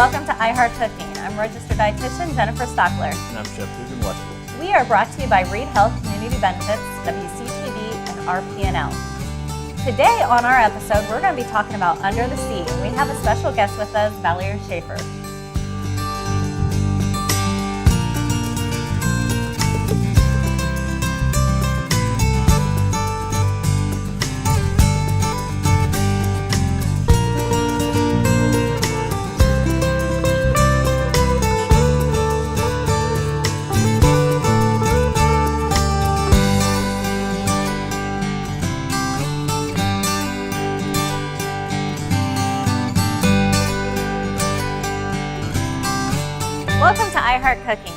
welcome to iHeart Cooking. I'm registered dietitian Jennifer Stachler. And I'm Chef Dugan, Wetzel. We are brought to you by Reed Health Community Benefits, WCTV, and RPNL. Today on our episode, we're going to be talking about Under the Sea. We have a special guest with us, Valerie Shaffer. Welcome to iHeart Cooking.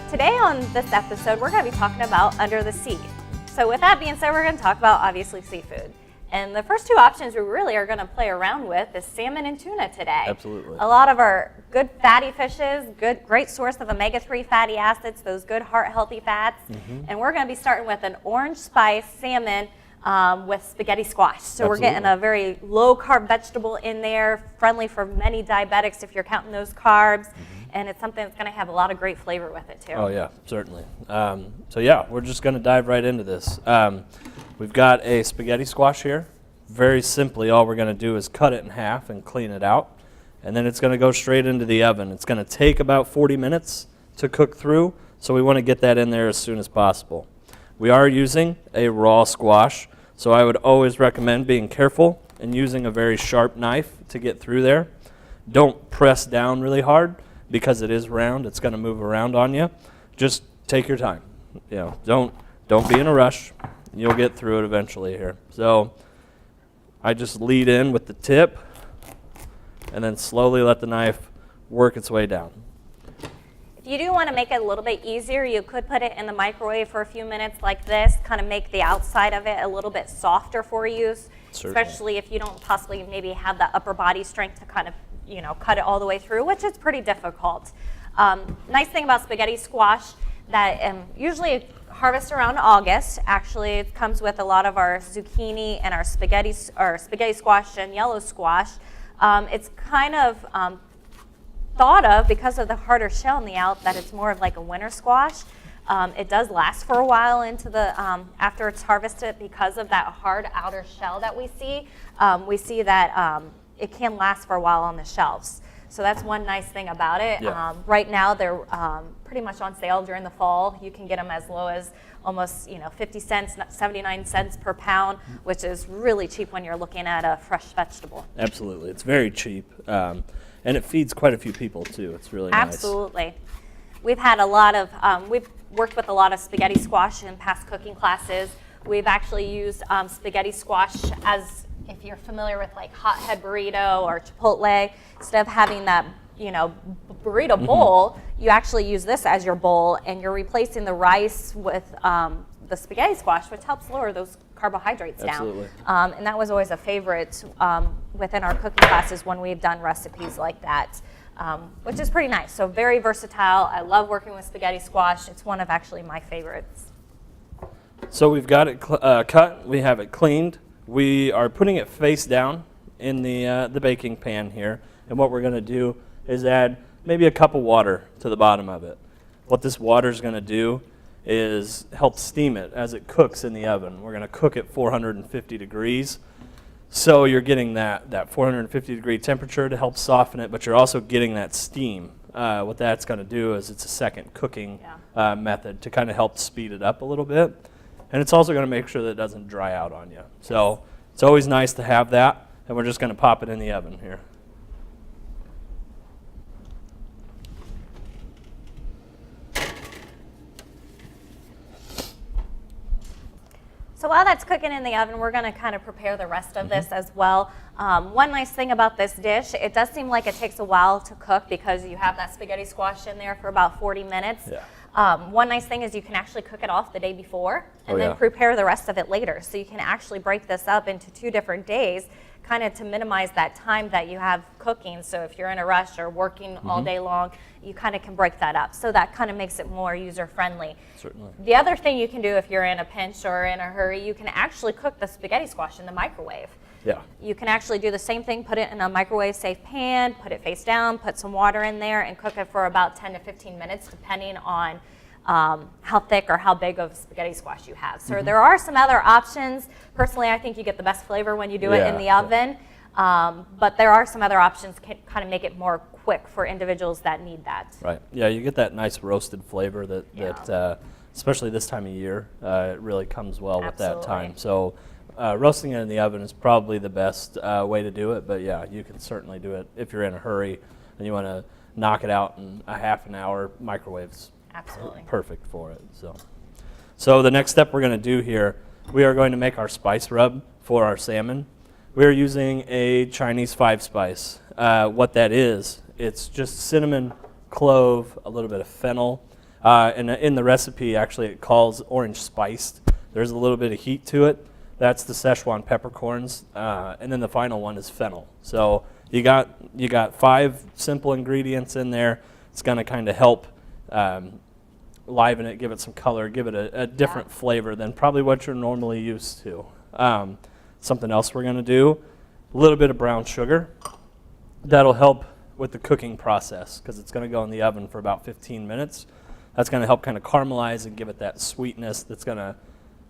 Today on this episode, we're going to be talking about Under the Sea. So with that being said, we're going to talk about obviously seafood. And the first two options we really are going to play around with is salmon and tuna today. Absolutely. A lot of our good fatty fishes, great source of omega-3 fatty acids, those good heart-healthy fats. And we're going to be starting with an orange spice salmon with spaghetti squash. So Absolutely. We're getting a very low-carb vegetable in there, friendly for many diabetics if you're counting those carbs. And it's something that's going to have a lot of great flavor with it too. Oh yeah, certainly. So yeah, we're just going to dive right into this. We've got a spaghetti squash here. Very simply, all we're going to do is cut it in half and clean it out. And then it's going to go straight into the oven. It's going to take about 40 minutes to cook through, so we want to get that in there as soon as possible. We are using a raw squash, so I would always recommend being careful and using a very sharp knife to get through there. Don't press down really hard, because it is round, it's going to move around on you. Just take your time. You know, don't be in a rush. You'll get through it eventually here. So I just lead in with the tip and then slowly let the knife work its way down. If you do want to make it a little bit easier, you could put it in the microwave for a few minutes like this, kind of make the outside of it a little bit softer for you, especially if you don't possibly maybe have the upper body strength to kind of cut it all the way through, which is pretty difficult. Nice thing about spaghetti squash that usually harvest around August. Actually, it comes with a lot of our zucchini and our spaghetti squash and yellow squash. It's kind of thought of, because of the harder shell in the out, that it's more of like a winter squash. It does last for a while into the after it's harvested because of that hard outer shell that we see. We see that it can last for a while on the shelves. So that's one nice thing about it. Yeah. Right now they're pretty much on sale during the fall. You can get them as low as almost 50 cents, 79 cents per pound, which is really cheap when you're looking at a fresh vegetable. Absolutely, it's very cheap. And it feeds quite a few people too. It's really nice. Absolutely. We've had a lot of, we've worked with a lot of spaghetti squash in past cooking classes. We've actually used spaghetti squash as, if you're familiar with like hothead burrito or Chipotle, instead of having that, burrito bowl, you actually use this as your bowl, and you're replacing the rice with the spaghetti squash, which helps lower those carbohydrates Absolutely. down. And that was always a favorite within our cooking classes when we've done recipes like that, which is pretty nice. So very versatile. I love working with spaghetti squash. It's one of actually my favorites. So we've got it cut. We have it cleaned. We are putting it face down in the baking pan here, and what we're going to do is add maybe a cup of water to the bottom of it. What this water is going to do is help steam it as it cooks in the oven. We're going to cook at 450 degrees, so you're getting that 450 degree temperature to help soften it, but you're also getting that steam. What that's going to do is it's a second cooking method to kind of help speed it up a little bit. And it's also going to make sure that it doesn't dry out on you. So it's always nice to have that, and we're just going to pop it in the oven here. So while that's cooking in the oven, we're going to kind of prepare the rest of this as well. One nice thing about this dish, it does seem like it takes a while to cook because you have that spaghetti squash in there for about 40 minutes. Yeah. One nice thing is you can actually cook it off the day before and then prepare the rest of it later. So you can actually break this up into 2 different days, kind of to minimize that time that you have cooking. So if you're in a rush or working all day long, you kind of can break that up. So that kind of makes it more user-friendly. Certainly. The other thing you can do if you're in a pinch or in a hurry, you can actually cook the spaghetti squash in the microwave. Yeah. You can actually do the same thing, put it in a microwave safe pan, put it face down, put some water in there, and cook it for about 10 to 15 minutes, depending on how thick or how big of spaghetti squash you have. So there are some other options. Personally, I think you get the best flavor when you do it in the oven. But there are some other options to kind of make it more quick for individuals that need that. Right. Yeah, you get that nice roasted flavor that especially this time of year, it really comes well with that time. So roasting it in the oven is probably the best way to do it. But yeah, you can certainly do it if you're in a hurry and you want to knock it out in a half an hour. Microwave's perfect for it. So the next step we're going to do here, we are going to make our spice rub for our salmon. We are using a Chinese 5-spice. What that is, it's just cinnamon, clove, a little bit of fennel. And in the recipe, actually, it calls orange spiced. There's a little bit of heat to it. That's the Szechuan peppercorns. And then the final one is fennel. So you got 5 simple ingredients in there. It's going to kind of help liven it, give it some color, give it a different flavor than probably what you're normally used to. Something else we're going to do, a little bit of brown sugar. That'll help with the cooking process because it's going to go in the oven for about 15 minutes. That's going to help kind of caramelize and give it that sweetness that's going to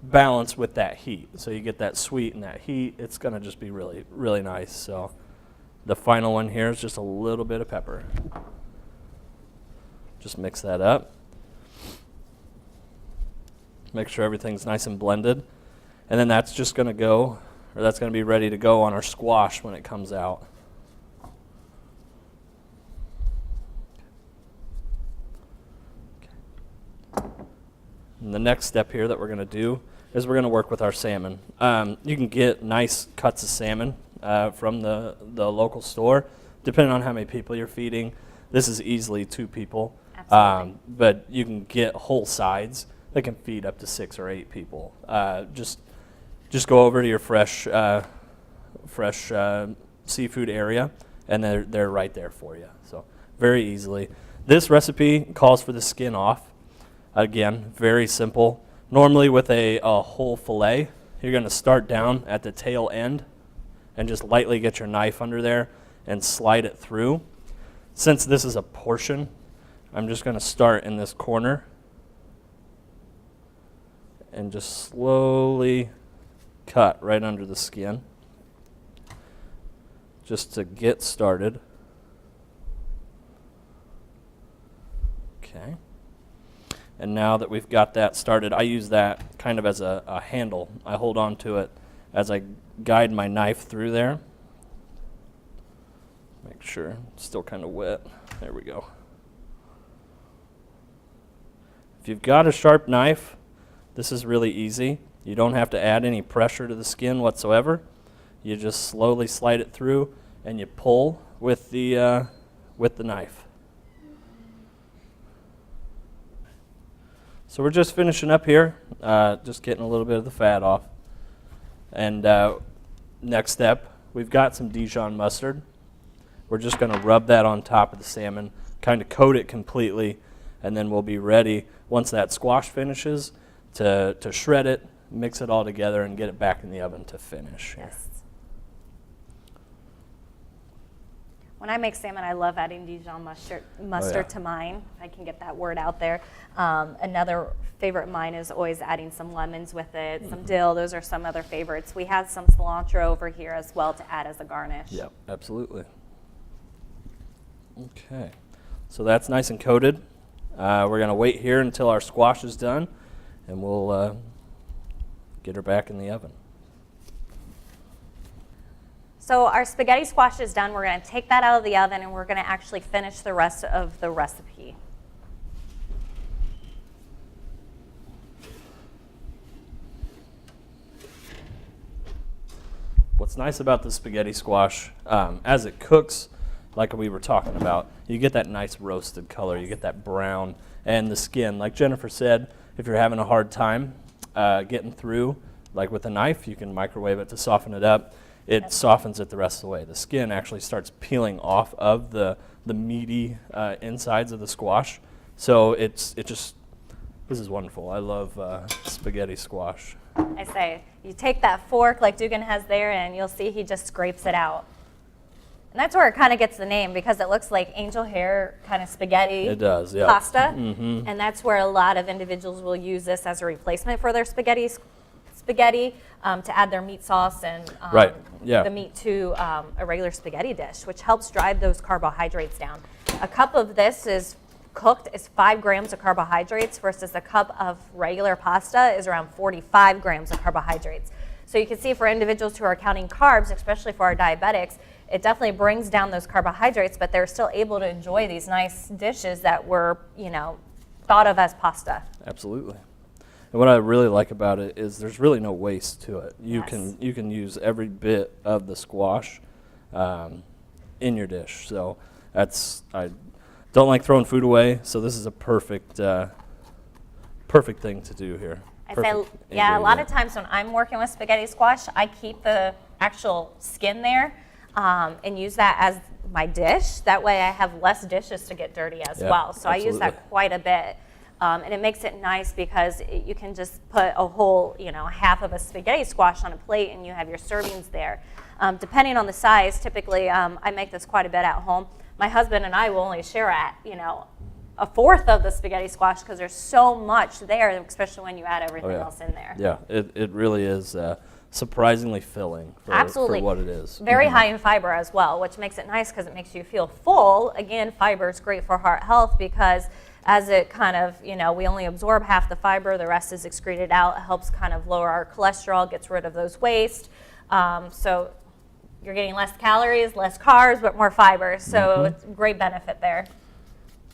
balance with that heat. So you get that sweet and that heat. It's going to just be really, really nice. So the final one here is just a little bit of pepper. Just mix that up. Make sure everything's nice and blended. And then that's just going to go, or that's going to be ready to go on our squash when it comes out. And the next step here that we're going to do is we're going to work with our salmon. You can get nice cuts of salmon from the local store, depending on how many people you're feeding. This is easily 2 people. But you can get whole sides that can feed up to 6 or 8 people. Just go over to your fresh seafood area, and they're right there for you. So very easily. This recipe calls for the skin off. Again, very simple. Normally with a whole fillet, you're going to start down at the tail end and just lightly get your knife under there and slide it through. Since this is a portion, I'm just going to start in this corner and just slowly cut right under the skin just to get started. Okay. And now that we've got that started, I use that kind of as a handle. I hold on to it as I guide my knife through there. Make sure it's still kind of wet. There we go. If you've got a sharp knife, this is really easy. You don't have to add any pressure to the skin whatsoever. You just slowly slide it through and you pull with the knife. So we're just finishing up here, just getting a little bit of the fat off. And next step, we've got some Dijon mustard. We're just going to rub that on top of the salmon, kind of coat it completely, and then we'll be ready, once that squash finishes, to shred it, mix it all together, and get it back in the oven to finish. Yes. When I make salmon, I love adding Dijon mustard to mine. I can get that word out there. Another favorite of mine is always adding some lemons with it, some dill. Those are some other favorites. We have some cilantro over here as well to add as a garnish. Yep, absolutely. Okay, so that's nice and coated. We're going to wait here until our squash is done, and we'll get her back in the oven. So our spaghetti squash is done. We're going to take that out of the oven, and we're going to actually finish the rest of the recipe. What's nice about the spaghetti squash, as it cooks, like we were talking about, you get that nice roasted color, you get that brown, and the skin. Like Jennifer said, if you're having a hard time getting through, like with a knife, you can microwave it to soften it up. It softens it the rest of the way. The skin actually starts peeling off of the meaty insides of the squash. So this is wonderful. I love spaghetti squash. I say, you take that fork like Dugan has there, and you'll see he just scrapes it out. And that's where it kind of gets the name, because it looks like angel hair kind of spaghetti It does, yeah. pasta. And that's where a lot of individuals will use this as a replacement for their spaghetti to add their meat sauce and Right, yeah. the meat to a regular spaghetti dish, which helps drive those carbohydrates down. A cup of this is cooked is 5 grams of carbohydrates versus a cup of regular pasta is around 45 grams of carbohydrates. So you can see for individuals who are counting carbs, especially for our diabetics, it definitely brings down those carbohydrates, but they're still able to enjoy these nice dishes that were, thought of as pasta. Absolutely. And what I really like about it is there's really no waste to it. You can use every bit of the squash in your dish. So I don't like throwing food away, so this is a perfect thing to do here. A lot of times when I'm working with spaghetti squash, I keep the actual skin there and use that as my dish. That way I have less dishes to get dirty as well. So absolutely. I use that quite a bit. And it makes it nice because you can just put a whole, half of a spaghetti squash on a plate and you have your servings there. Depending on the size, typically I make this quite a bit at home. My husband and I will only share at, a fourth of the spaghetti squash because there's so much there, especially when you add everything else in there. Yeah, it really is surprisingly filling for what it is. Very high in fiber as well, which makes it nice because it makes you feel full. Again, fiber is great for heart health because as it kind of, we only absorb half the fiber, the rest is excreted out. It helps kind of lower our cholesterol, gets rid of those waste. So you're getting less calories, less carbs, but more fiber. So it's a great benefit there.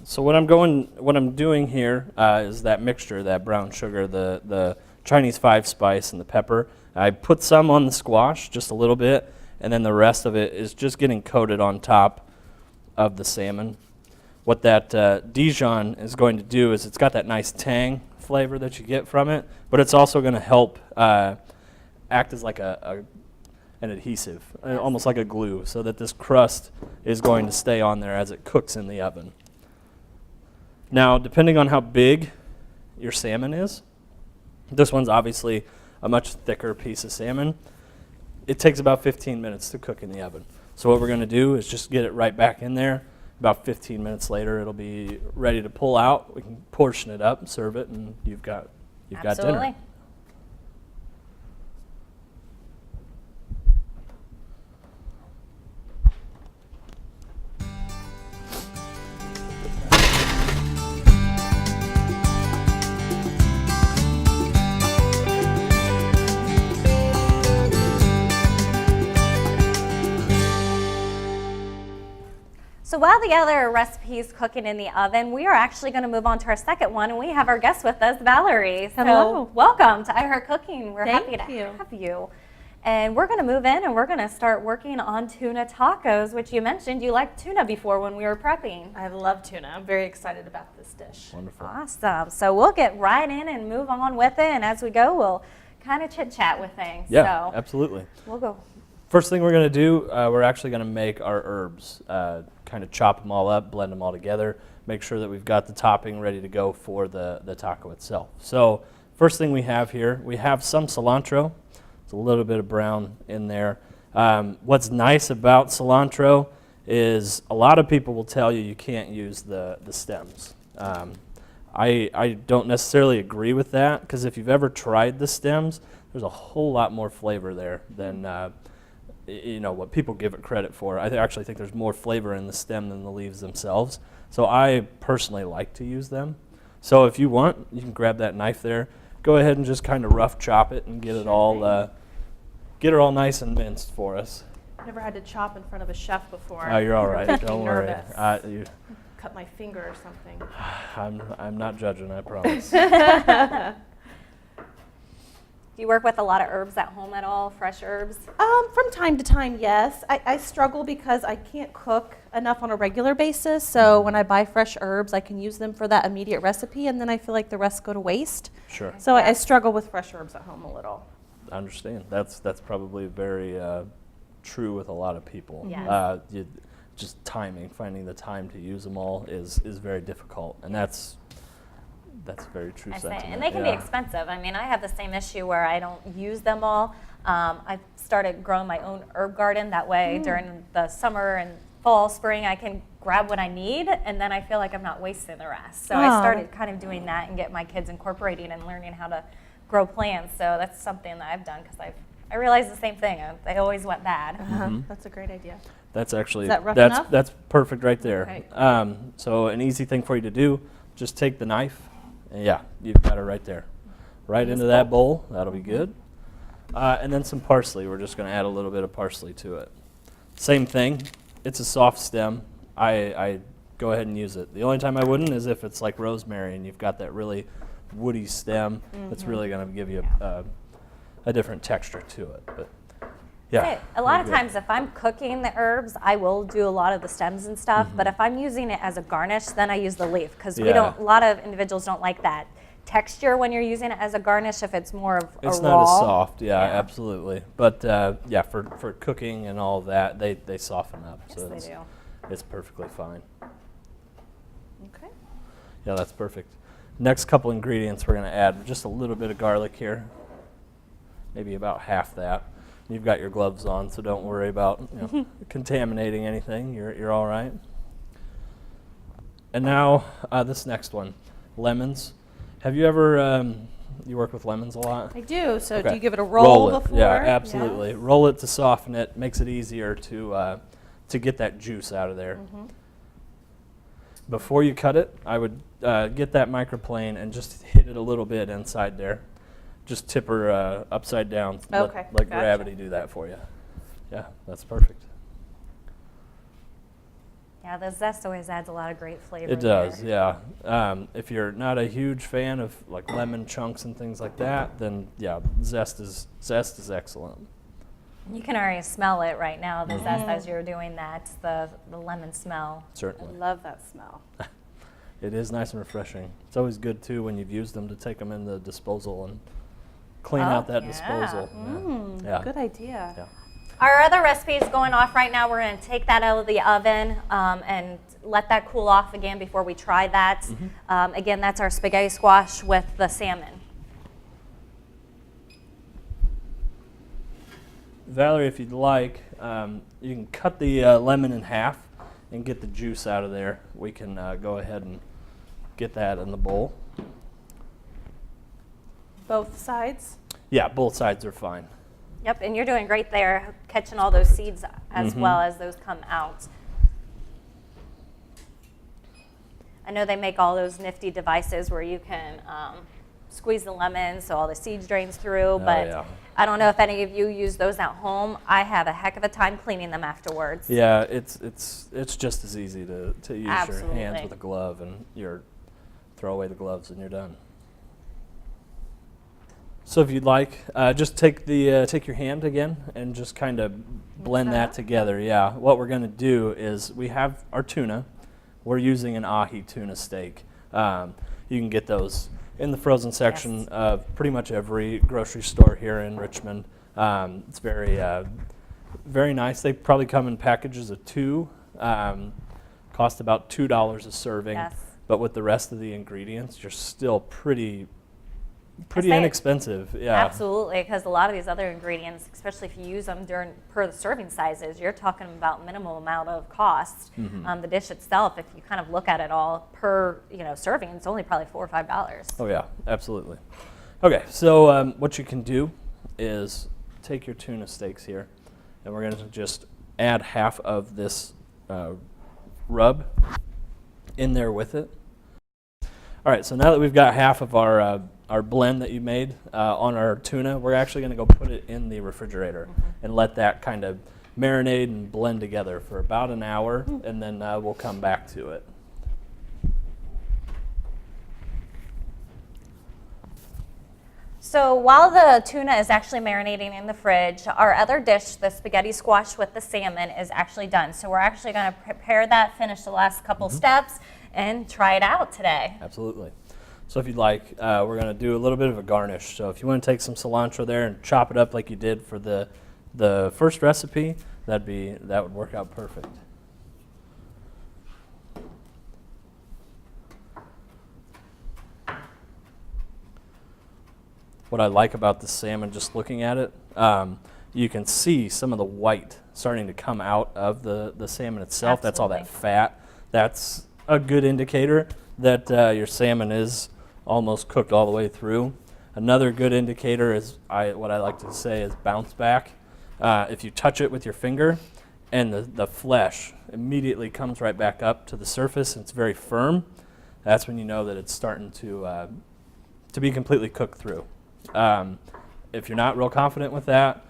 So what I'm doing here is that mixture, that brown sugar, the Chinese 5-spice and the pepper. I put some on the squash, just a little bit, and then the rest of it is just getting coated on top of the salmon. What that Dijon is going to do is it's got that nice tang flavor that you get from it, but it's also going to help act as like an adhesive, almost like a glue, so that this crust is going to stay on there as it cooks in the oven. Now, depending on how big your salmon is, this one's obviously a much thicker piece of salmon. It takes about 15 minutes to cook in the oven. So what we're going to do is just get it right back in there. About 15 minutes later, it'll be ready to pull out. We can portion it up and serve it, and you've got dinner. So while the other recipe is cooking in the oven, we are actually going to move on to our second one, and we have our guest with us, Valerie. Hello. So welcome to iHeart Cooking. We're Thank happy to you. have you. And we're going to move in, and we're going to start working on tuna tacos, which you mentioned you liked tuna before when we were prepping. I love tuna. I'm very excited about this dish. Wonderful. Awesome. So we'll get right in and move on with it, and as we go, we'll kind of chit-chat with things. Yeah, so absolutely. We'll go. First thing we're going to do, we're actually going to make our herbs, kind of chop them all up, blend them all together, make sure that we've got the topping ready to go for the taco itself. So first thing we have here, we have some cilantro. It's a little bit of brown in there. What's nice about cilantro is a lot of people will tell you can't use the stems. I don't necessarily agree with that because if you've ever tried the stems, there's a whole lot more flavor there than what people give it credit for. I actually think there's more flavor in the stem than the leaves themselves. So I personally like to use them. So if you want, you can grab that knife there. Go ahead and just kind of rough chop it and get it all nice and minced for us. Never had to chop in front of a chef before. Oh, you're all right. Don't worry. Nervous. Cut my finger or something. I'm not judging, I promise. Do you work with a lot of herbs at home at all, fresh herbs? From time to time, yes. I struggle because I can't cook enough on a regular basis. So when I buy fresh herbs, I can use them for that immediate recipe, and then I feel like the rest go to waste. Sure. So I struggle with fresh herbs at home a little. I understand. That's probably very true with a lot of people. Yes. Just timing, finding the time to use them all is very difficult, and that's That's very true I say, sentiment. and they can be expensive. I mean, I have the same issue where I don't use them all. I've started growing my own herb garden. That way, during the summer and fall, spring, I can grab what I need, and then I feel like I'm not wasting the rest. So I started kind of doing that and get my kids incorporating and learning how to grow plants. So that's something that I've done because I realized the same thing. They always went bad. That's a great idea. That's actually Is that rough enough? that's perfect right there. Okay. So an easy thing for you to do, just take the knife, and yeah, you've got it right there, right into that bowl. That'll be good. And then some parsley. We're just going to add a little bit of parsley to it. Same thing. It's a soft stem. I go ahead and use it. The only time I wouldn't is if it's like rosemary and you've got that really woody stem. That's really going to give you a different texture to it. But yeah, A lot of times if I'm cooking the herbs, I will do a lot of the stems and stuff, but if I'm using it as a garnish, then I use the leaf because Yeah. a lot of individuals don't like that texture when you're using it as a garnish if it's more of it's a not raw. as soft. Yeah, absolutely. But yeah, for cooking and all of that, they soften up. Yes, So they it's, do. it's perfectly fine. Okay. Yeah, that's perfect. Next couple ingredients, we're going to add just a little bit of garlic here, maybe about half that. You've got your gloves on, so don't worry about contaminating anything. You're all right. And now this next one, lemons. Have you ever you work with lemons a lot? I do. So Okay. do you give it a roll it. before? Yeah, absolutely. Roll it to soften it. Makes it easier to get that juice out of there. Before you cut it, I would get that microplane and just hit it a little bit inside there. Just tip her upside down. Okay, Let gotcha. gravity do that for you. Yeah, that's perfect. Yeah, the zest always adds a lot of great flavor. It does, there. yeah. If you're not a huge fan of like lemon chunks and things like that, then yeah, zest is excellent. You can already smell it right now, the zest as you're doing that, the lemon smell. I Certainly. love that smell. It is nice and refreshing. It's always good too when you've used them to take them in the disposal and clean out that yeah. disposal. Yeah. Good idea. Yeah. Our other recipe is going off right now. We're going to take that out of the oven and let that cool off again before we try that. Again, that's our spaghetti squash with the salmon. Valerie, if you'd like, you can cut the lemon in half and get the juice out of there. We can go ahead and get that in the bowl. Both sides? Yeah, both sides are fine. Yep, and you're doing great there, catching all those seeds as well as those come out. I know they make all those nifty devices where you can squeeze the lemon so all the seeds drains through, but yeah. I don't know if any of you use those at home. I have a heck of a time cleaning them afterwards. Yeah, it's just as easy to use your hands Absolutely. with a glove and throw away the gloves and you're done. So if you'd like, just take your hand again and just kind of blend that together. Yeah, what we're going to do is we have our tuna. We're using an ahi tuna steak. You can get those in the frozen section of pretty much every grocery store here in Richmond. It's very, very nice. They probably come in packages of 2, cost about $2 a serving. Yes. But with the rest of the ingredients, you're still pretty say it. inexpensive. Yeah. Absolutely, because a lot of these other ingredients, especially if you use them per the serving sizes, you're talking about minimal amount of cost. The dish itself, if you kind of look at it all per serving, it's only probably $4 or $5. Oh yeah, absolutely. Okay, so what you can do is take your tuna steaks here, and we're going to just add half of this rub in there with it. All right, so now that we've got half of our blend that you made on our tuna, we're actually going to go put it in the refrigerator and let that kind of marinate and blend together for about an hour, and then we'll come back to it. So while the tuna is actually marinating in the fridge, our other dish, the spaghetti squash with the salmon, is actually done. So we're actually going to prepare that, finish the last couple steps, and try it out today. Absolutely. So if you'd like, we're going to do a little bit of a garnish. So if you want to take some cilantro there and chop it up like you did for the first recipe, that would work out perfect. what I like about the salmon, just looking at it, you can see some of the white starting to come out of the salmon itself. That's all that fat. That's a good indicator that your salmon is almost cooked all the way through. Another good indicator is what I like to say is bounce back. If you touch it with your finger and the flesh immediately comes right back up to the surface and it's very firm, that's when you know that it's starting to be completely cooked through. If you're not real confident with that,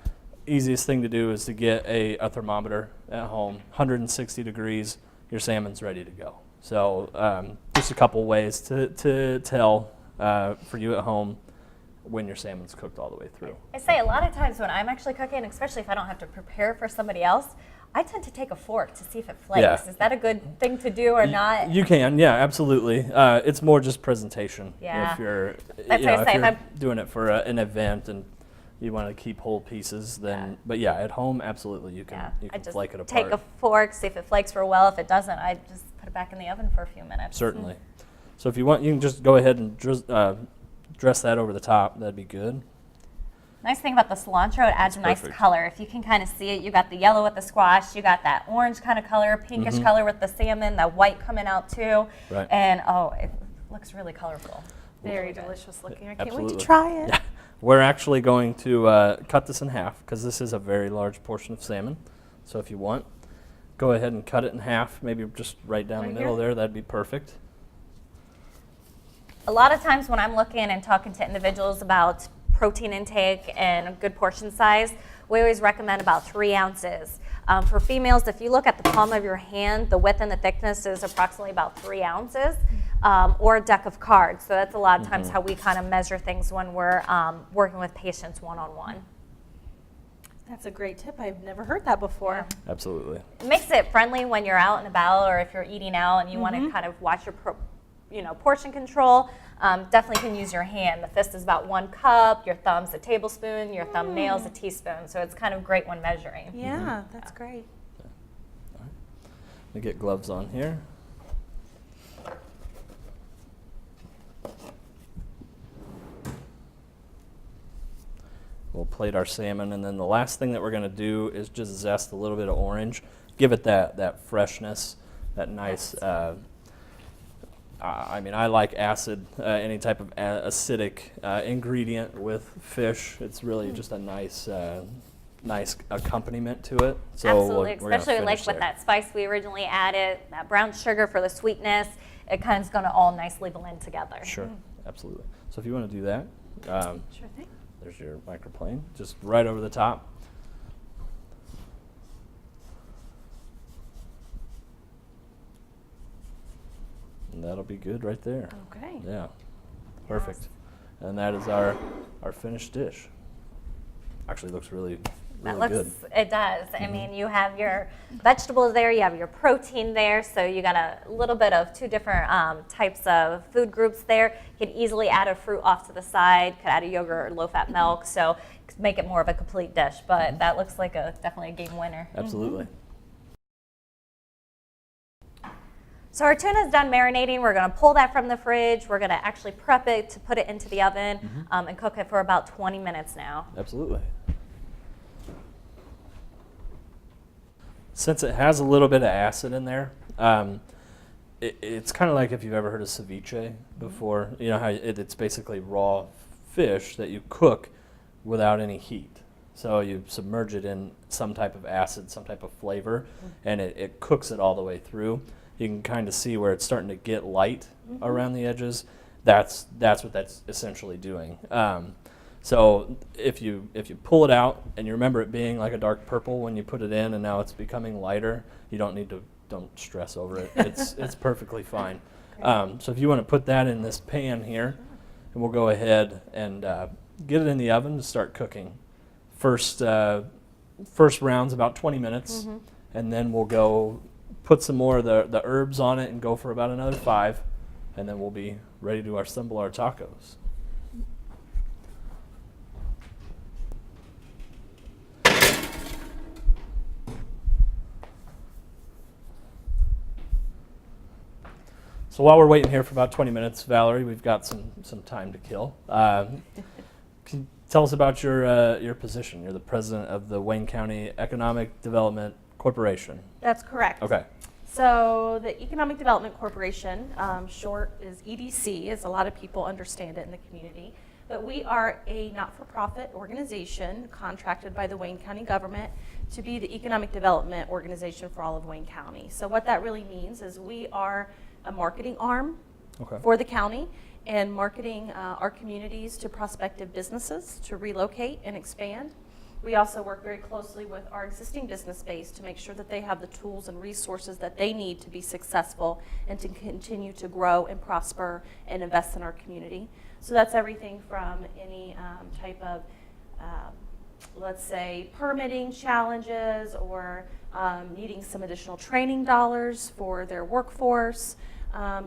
easiest thing to do is to get a thermometer at home, 160 degrees, your salmon's ready to go. So just a couple ways to tell for you at home when your salmon's cooked all the way through. I say a lot of times when I'm actually cooking, especially if I don't have to prepare for somebody else, I tend to take a fork to see if it flakes. Yeah. Is that a good thing to do or not? You can, yeah, absolutely. It's more just presentation. Yeah. If you're, That's you know, what I say, if you're if doing it for an event and you want to keep whole pieces, then, Yeah. But yeah, at home, absolutely, you can, Yeah, you I can just flake it apart. take a fork, see if it flakes real well. If it doesn't, I just put it back in the oven for a few minutes. Certainly. So if you want, you can just go ahead and dress that over the top. That'd be good. Nice thing about the cilantro, it adds a nice perfect. color. If you can kind of see it, you got the yellow with the squash, you got that orange kind of color, pinkish color with the salmon, that white coming out too. Right. And it looks really colorful. Very delicious looking. I can't wait Absolutely. to try it. Yeah. We're actually going to cut this in half because this is a very large portion of salmon. So if you want, go ahead and cut it in half, maybe just right down the middle there. That'd be perfect. A lot of times when I'm looking and talking to individuals about protein intake and a good portion size, we always recommend about 3 ounces. For females, if you look at the palm of your hand, the width and the thickness is approximately about 3 ounces, or a deck of cards. So that's a lot of times how we kind of measure things when we're working with patients one-on-one. That's a great tip. I've never heard that before. Absolutely. It makes it friendly when you're out and about, or if you're eating out and you want to kind of watch your portion control. Definitely can use your hand. The fist is about 1 cup, your thumb's a tablespoon, your thumbnail's a teaspoon. So it's kind of great when measuring. Yeah, that's great. All right. Let me get gloves on here. We'll plate our salmon, and then the last thing that we're going to do is just zest a little bit of orange, give it that freshness, that nice. I mean, I like acid, any type of acidic ingredient with fish. It's really just a nice accompaniment to it. So Absolutely, we're gonna especially like finish with there. that spice we originally added, that brown sugar for the sweetness. It kind of is going to all nicely blend together. Sure, absolutely. So if you want to do that, Sure thing. there's your microplane, just right over the top. And that'll be good right there. Okay. Yeah, perfect. And that is our finished dish. Actually looks really That good. looks, it does. I mean, you have your vegetables there, you have your protein there, so you got a little bit of 2 different types of food groups there. You could easily add a fruit off to the side, could add a yogurt or low-fat milk, so could make it more of a complete dish. But that looks like definitely a game winner. Absolutely. So our tuna is done marinating. We're going to pull that from the fridge. We're going to actually prep it to put it into the oven and cook it for about 20 minutes now. Absolutely. Since it has a little bit of acid in there, it's kind of like if you've ever heard of ceviche before. You know how it's basically raw fish that you cook without any heat. So you submerge it in some type of acid, some type of flavor, and it cooks it all the way through. You can kind of see where it's starting to get light around the edges. That's what that's essentially doing. So if you pull it out and you remember it being like a dark purple when you put it in, and now it's becoming lighter, you don't stress over it. It's perfectly fine. So if you want to put that in this pan here, and we'll go ahead and get it in the oven to start cooking. First round's about 20 minutes, and then we'll go put some more of the herbs on it and go for about another 5, and then we'll be ready to assemble our tacos. So while we're waiting here for about 20 minutes, Valerie, we've got some time to kill. Can you tell us about your position? You're the president of the Wayne County Economic Development Corporation. That's correct. Okay. So the Economic Development Corporation, short is EDC, as a lot of people understand it in the community. But we are a not-for-profit organization contracted by the Wayne County government to be the economic development organization for all of Wayne County. So what that really means is we are a marketing arm for the county and marketing our communities to prospective businesses to relocate and expand. We also work very closely with our existing business base to make sure that they have the tools and resources that they need to be successful and to continue to grow and prosper and invest in our community. So that's everything from any type of, let's say, permitting challenges or needing some additional training dollars for their workforce.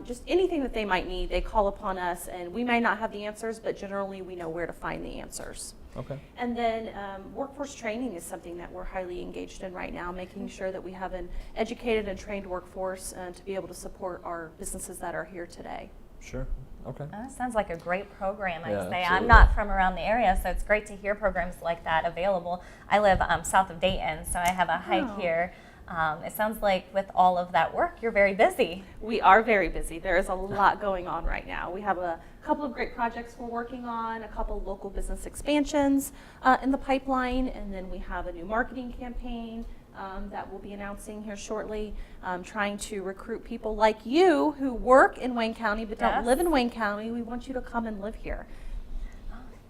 Just anything that they might need, they call upon us, and we may not have the answers, but generally we know where to find the answers. Okay. And then workforce training is something that we're highly engaged in right now, making sure that we have an educated and trained workforce to be able to support our businesses that are here today. Sure. Okay. That sounds like a great program, I'd say. Absolutely. I'm not from around the area, so it's great to hear programs like that available. I live south of Dayton, so I have a hike here. It sounds like with all of that work, you're very busy. We are very busy. There is a lot going on right now. We have a couple of great projects we're working on, a couple of local business expansions in the pipeline, and then we have a new marketing campaign that we'll be announcing here shortly, trying to recruit people like you who work in Wayne County but don't live in Wayne County. We want you to come and live here.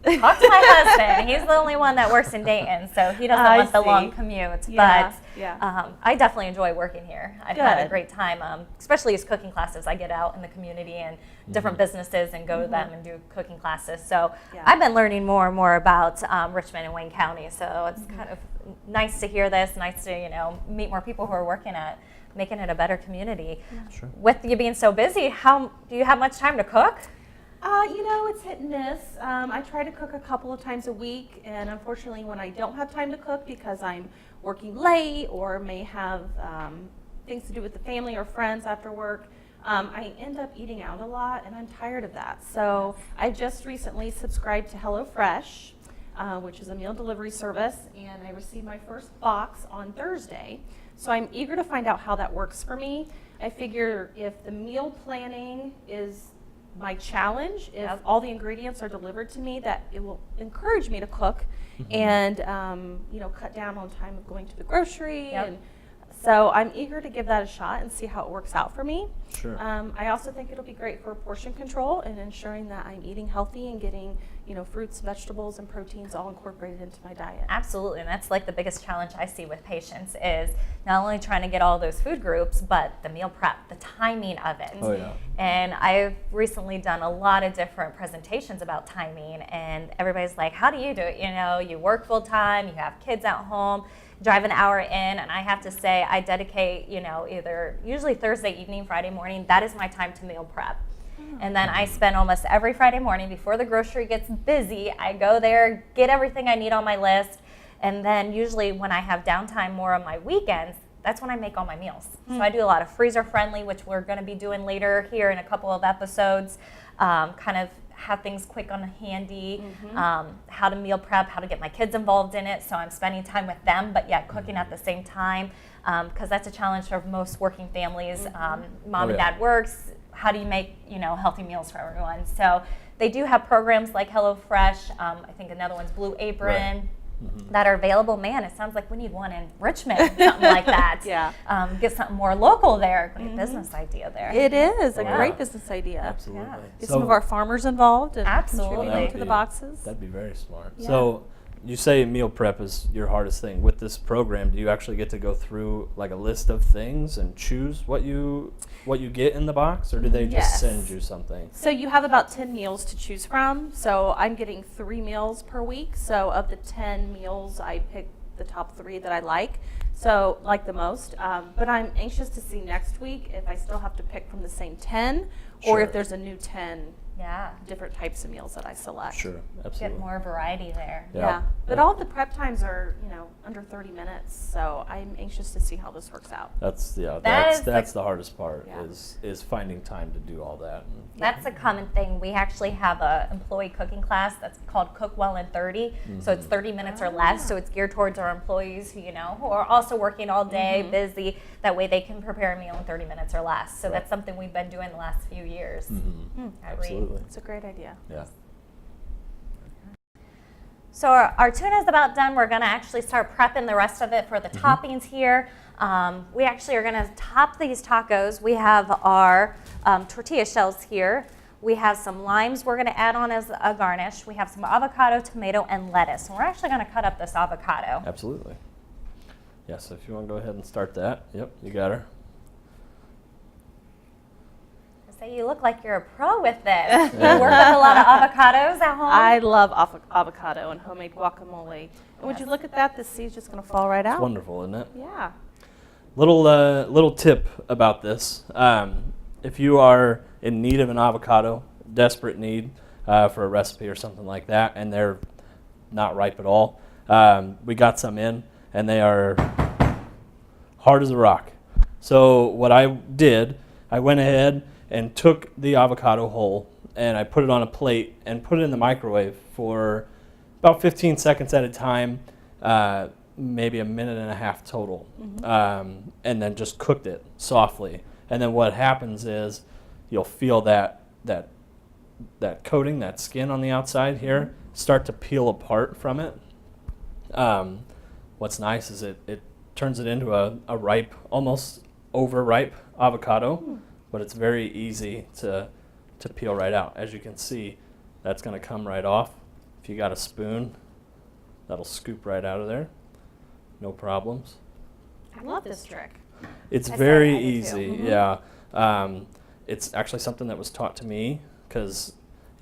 Talk to my husband. He's the only one that works in Dayton, so he doesn't want the long commute. Yeah, but I definitely enjoy working here. I've had a great time, especially as cooking classes. I get out in the community and different businesses and go to them and do cooking classes. So I've been learning more and more about Richmond and Wayne County. So it's kind of nice to hear this, nice to meet more people who are working at making it a better community. Yeah. Sure. With you being so busy, how do you have much time to cook? It's hit and miss. I try to cook a couple of times a week, and unfortunately when I don't have time to cook because I'm working late or may have things to do with the family or friends after work, I end up eating out a lot, and I'm tired of that. So I just recently subscribed to HelloFresh, which is a meal delivery service, and I received my first box on Thursday. So I'm eager to find out how that works for me. I figure if the meal planning is my challenge, if all the ingredients are delivered to me, that it will encourage me to cook and cut down on time of going to the grocery. And so I'm eager to give that a shot and see how it works out for me. Sure. I also think it'll be great for portion control and ensuring that I'm eating healthy and getting fruits, vegetables, and proteins all incorporated into my diet. Absolutely, and that's like the biggest challenge I see with patients is not only trying to get all those food groups, but the meal prep, the timing of it. Oh, yeah. And I've recently done a lot of different presentations about timing, and everybody's like, how do you do it? You work full time, you have kids at home, drive an hour in, and I have to say I dedicate, either usually Thursday evening, Friday morning, that is my time to meal prep. And then I spend almost every Friday morning before the grocery gets busy. I go there, get everything I need on my list, and then usually when I have downtime more on my weekends, that's when I make all my meals. So I do a lot of freezer friendly, which we're going to be doing later here in a couple of episodes, kind of have things quick on handy, how to meal prep, how to get my kids involved in it, so I'm spending time with them, but yet cooking at the same time, because that's a challenge for most working families. Mom and dad works. How do you make healthy meals for everyone? So they do have programs like HelloFresh. I think another one's Blue Apron. That are available. Man, it sounds like we need one in Richmond, something like that. Get something more local there. Great business idea there. It is a great business idea. Absolutely. Get some of our farmers involved and Absolutely. contribute to the boxes. That'd be very smart. So you say meal prep is your hardest thing. With this program, do you actually get to go through like a list of things and choose what you get in the box, or do they just send you something? So you have about 10 meals to choose from. So I'm getting 3 meals per week. So of the 10 meals, I pick the top 3 that I like the most. But I'm anxious to see next week if I still have to pick from the same 10 Or Sure. if there's a new 10 Yeah. different types of meals that I select. Sure, absolutely. Get more variety there. Yeah. But all the prep times are, under 30 minutes, so I'm anxious to see how this works out. That's is that's the hardest part Yeah. is finding time to do all that. That's a common thing. We actually have a employee cooking class that's called Cook Well in 30. So it's 30 minutes or less. So it's geared towards our employees who are also working all day, busy. That way they can prepare a meal in 30 minutes or less. So that's something we've been doing the last few years. At Reed. Absolutely. It's a great idea. Yeah. So our tuna is about done. We're going to actually start prepping the rest of it for the toppings here. We actually are going to top these tacos. We have our tortilla shells here. We have some limes we're going to add on as a garnish. We have some avocado, tomato, and lettuce. And we're actually going to cut up this avocado. Absolutely. Yeah, so if you want to go ahead and start that. Yep, you got her. So you look like you're a pro with this. You work with a lot of avocados at home? I love avocado and homemade guacamole. And would you look at that? The seed's just going to fall right out. It's wonderful, isn't it? Yeah. Little tip about this. If you are in need of an avocado, desperate need for a recipe or something like that, and they're not ripe at all, we got some in, and they are hard as a rock. So what I did, I went ahead and took the avocado whole, and I put it on a plate and put it in the microwave for about 15 seconds at a time, maybe a minute and a half total, and then just cooked it softly. And then what happens is you'll feel that coating, that skin on the outside here, start to peel apart from it. What's nice is it turns it into a ripe, almost overripe avocado, but it's very easy to peel right out. As you can see, that's going to come right off. If you got a spoon, that'll scoop right out of there. No problems. I love this trick. It's I very say I do too. easy, yeah. It's actually something that was taught to me because,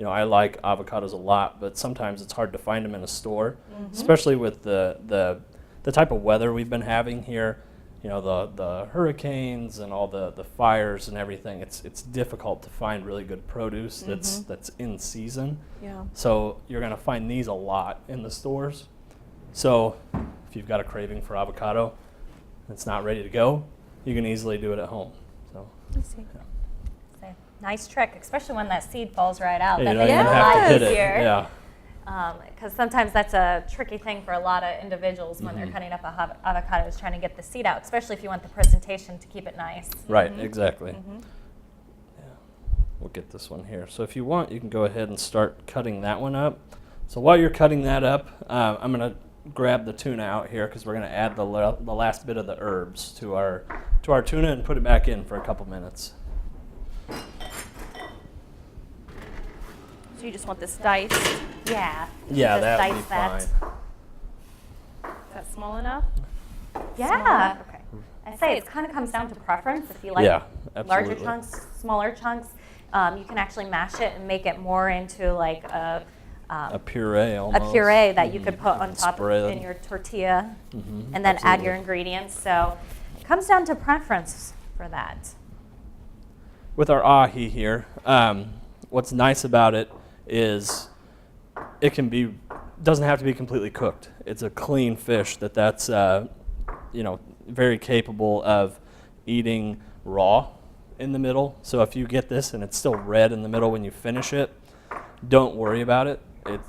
I like avocados a lot, but sometimes it's hard to find them in a store, especially with the type of weather we've been having here. The hurricanes and all the fires and everything. It's difficult to find really good produce that's in season. Yeah. So you're going to find these a lot in the stores. So if you've got a craving for avocado, it's not ready to go, you can easily do it at home. So, Let's see. So, nice trick, especially when that seed falls right out. you That don't makes even it a have to lot hit it. easier. Yeah. Because sometimes that's a tricky thing for a lot of individuals when they're cutting up avocados, trying to get the seed out, especially if you want the presentation to keep it nice. Right, exactly. Yeah. We'll get this one here. So if you want, you can go ahead and start cutting that one up. So while you're cutting that up, I'm going to grab the tuna out here because we're going to add the last bit of the herbs to our tuna and put it back in for a couple minutes. So you just want this diced. Yeah. Yeah, Just that'll be dice that. fine. Is that small enough? Yeah. Okay. I say it kind of comes down to preference. If you like Yeah, larger absolutely. chunks, smaller chunks, you can actually mash it and make it more into like A puree almost. a puree that you could put on top Spread. in your tortilla and then add absolutely. your ingredients. So it comes down to preference for that. With our ahi here, what's nice about it is it doesn't have to be completely cooked. It's a clean fish that's very capable of eating raw in the middle. So if you get this and it's still red in the middle when you finish it, don't worry about it.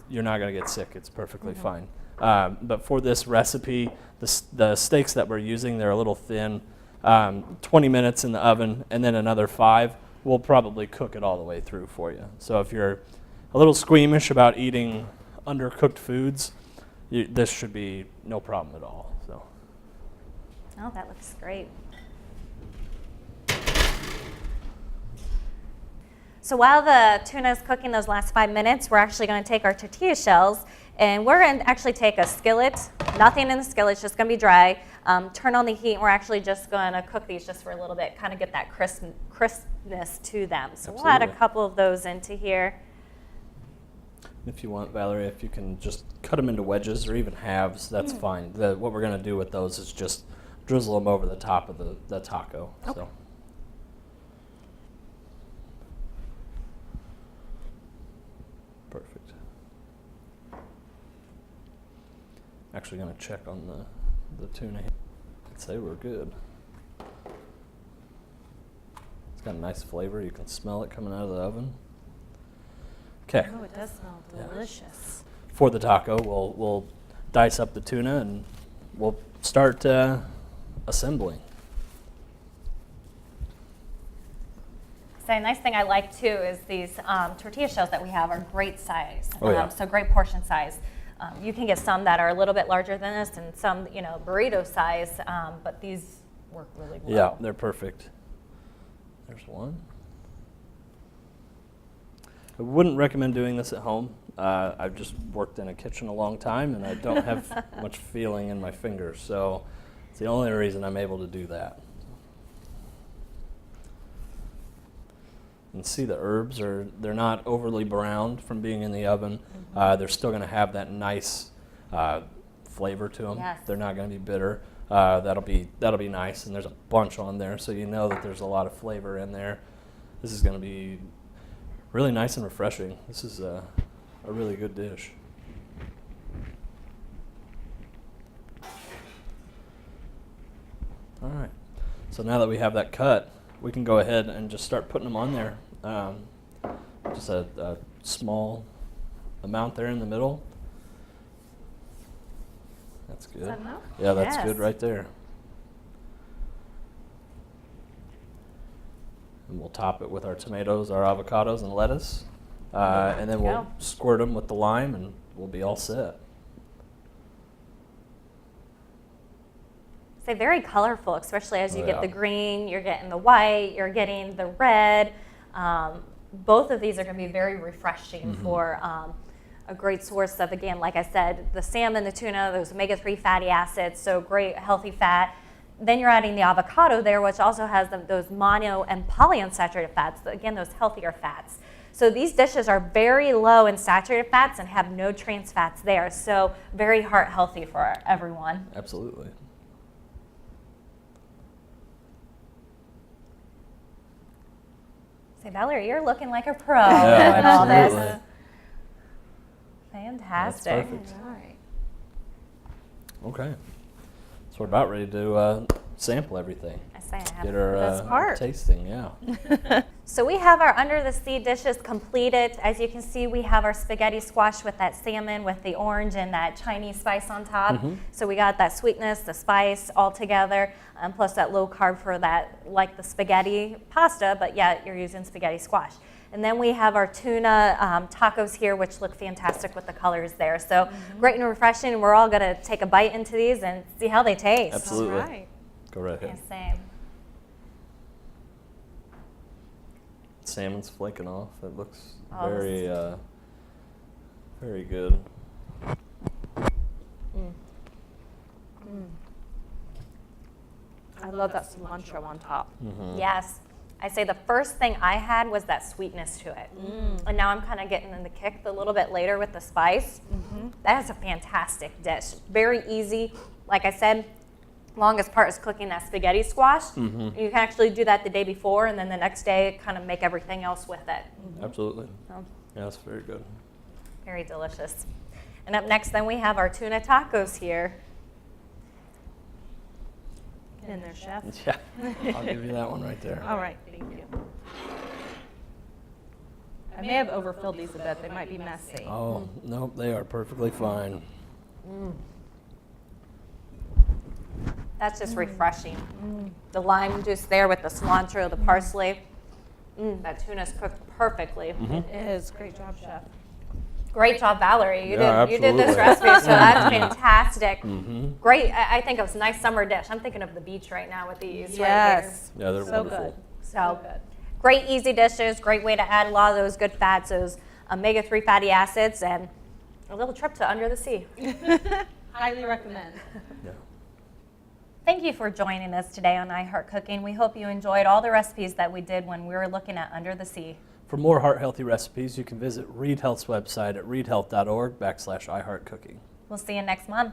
You're not going to get sick. It's perfectly fine. But for this recipe, the steaks that we're using, they're a little thin. 20 minutes in the oven and then another 5. We'll probably cook it all the way through for you. So if you're a little squeamish about eating undercooked foods, this should be no problem at all. So. Oh, that looks great. So while the tuna is cooking those last 5 minutes, we're actually going to take our tortilla shells and we're going to actually take a skillet, nothing in the skillet, it's just going to be dry, turn on the heat, and we're actually just going to cook these just for a little bit, kind of get that crispness to them. So we'll add a Absolutely. couple of those into here. If you want, Valerie, if you can just cut them into wedges or even halves, that's fine. What we're going to do with those is just drizzle them over the top of the taco. Okay. So. Actually going to check on the tuna. I'd say we're good. It's got a nice flavor. You can smell it coming out of the oven. Okay. Oh, it does smell delicious. For the taco, we'll dice up the tuna and we'll start assembling. So a nice thing I like too is these tortilla shells that we have are great size. Oh, yeah. So great portion size. You can get some that are a little bit larger than this and some, burrito size, but these work really well. Yeah, they're perfect. There's one. I wouldn't recommend doing this at home. I've just worked in a kitchen a long time and I don't have much feeling in my fingers, so it's the only reason I'm able to do that. And see the herbs they're not overly browned from being in the oven. They're still going to have that nice flavor to them. Yes. They're not going to be bitter. That'll be nice, and there's a bunch on there, so you know that there's a lot of flavor in there. This is going to be really nice and refreshing. This is a really good dish. All right. So now that we have that cut, we can go ahead and just start putting them on there. Just a small amount there in the middle. That's good. Is that enough? Yeah, that's Yes. good right there. And we'll top it with our tomatoes, our avocados, and lettuce. And then we'll Go. squirt them with the lime and we'll be all set. Say very colorful, especially as you Oh, get yeah. the green, you're getting the white, you're getting the red. Both of these are going to be very refreshing for a great source of, again, like I said, the salmon, the tuna, those omega-3 fatty acids, so great healthy fat. Then you're adding the avocado there, which also has those mono and polyunsaturated fats, again, those healthier fats. So these dishes are very low in saturated fats and have no trans fats there, so very heart healthy for everyone. Absolutely. Say, Valerie, you're looking like a pro Yeah, in all this. absolutely. Fantastic. That's perfect. All right. Okay. So we're about ready to sample everything. I say I have Get the our best part. tasting, yeah. So we have our under the sea dishes completed. As you can see, we have our spaghetti squash with that salmon with the orange and that Chinese spice on top. So we got that sweetness, the spice all together, plus that low carb for that, like the spaghetti pasta, but yeah, you're using spaghetti squash. And then we have our tuna tacos here, which look fantastic with the colors there. So great and refreshing. And we're all going to take a bite into these and see how they taste. Absolutely. All right. Go right Yeah, ahead. same. Salmon's flaking off. It looks Oh, very, very good. I love that cilantro on top. Yes. I say the first thing I had was that sweetness to it. And now I'm kind of getting in the kick a little bit later with the spice. That is a fantastic dish. Very easy. Like I said, longest part is cooking that spaghetti squash. You can actually do that the day before and then the next day kind of make everything else with it. Absolutely. So, Yeah, that's very good. very delicious. And up next then we have our tuna tacos here. Get in there, chef. Yeah, I'll give you that one right there. All right, thank you. I may have overfilled these a bit. They might be messy. Oh, nope, they are perfectly fine. That's just refreshing. The lime juice there with the cilantro, the parsley. That tuna's cooked perfectly. It is. Great job, chef. Great job, Valerie. Yeah, You did this absolutely. recipe, so that's fantastic. Great. I think it was a nice summer dish. I'm thinking of the beach right now with these Yes. Yeah, they're So wonderful. good. So good. great, easy dishes. Great way to add a lot of those good fats, those omega-3 fatty acids, and a little trip to under the sea. Highly recommend. Yeah. Thank you for joining us today on iHeart Cooking. We hope you enjoyed all the recipes that we did when we were looking at Under the Sea. For more heart-healthy recipes, you can visit Reed Health's website at reedhealth.org/iHeartCooking. We'll see you next month.